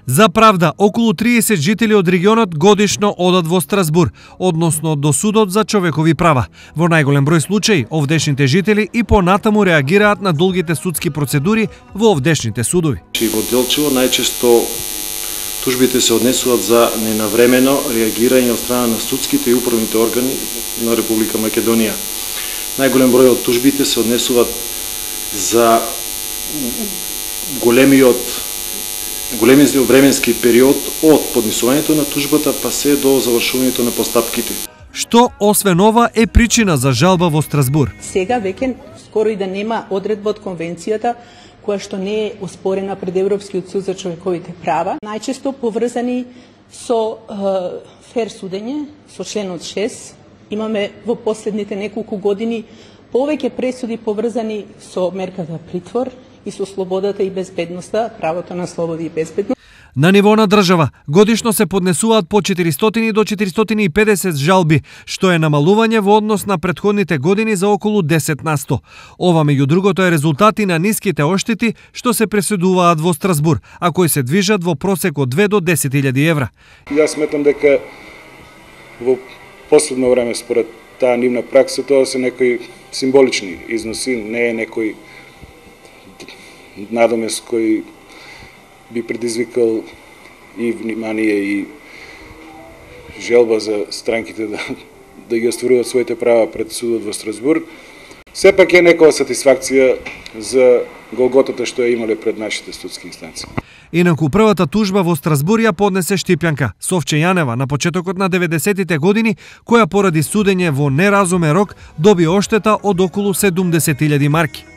За правда, околу 30 жители од регионот годишно одат во Страсбур, односно до судот за човекови права. Во најголем број случаи, овдешните жители и понатаму реагираат на долгите судски процедури во овдешните судови. Во Делчево најчесто тужбите се однесуваат за ненавремено реагирање од страна на судските и управните органи на Република Македонија. Најголем број од тужбите се однесуваат за големиот временски период од поднесувањето на тужбата па се до завршувањето на постапките. Што освен ова е причина за жалба во Страсбур? Сега веќе скоро и да нема одредба од конвенцијата која што не е оспорена пред Европскиот суд за човековите права, најчесто поврзани со фер судење, со членот 6. Имаме во последните неколку години повеќе пресуди поврзани со мерката притвор и со слободата и безбедноста, правото на слобода и безбедност. На ниво на држава, годишно се поднесуваат по 400 до 450 жалби, што е намалување во однос на претходните години за околу 10%. Ова, меѓу другото, е резултати на ниските оштети што се пресудуваат во Страсбур, а кои се движат во просек од 2 до 10.000 евра. Јас сметам дека во последно време, според таа нивна пракса, тоа се некои символични износи, не е некој надомес кој би предизвикал и внимание и желба за странките да ги остваруваат своите права пред судот во Страсбур. Сепак е некоја сатисфакција за голготата што ја имале пред нашите судски инстанции. Инаку првата тужба во Страсбур ја поднесе Штипјанка Совче Јанева на почетокот на 90-тите години, која поради судење во неразумен рок доби оштета од околу 70.000 марки.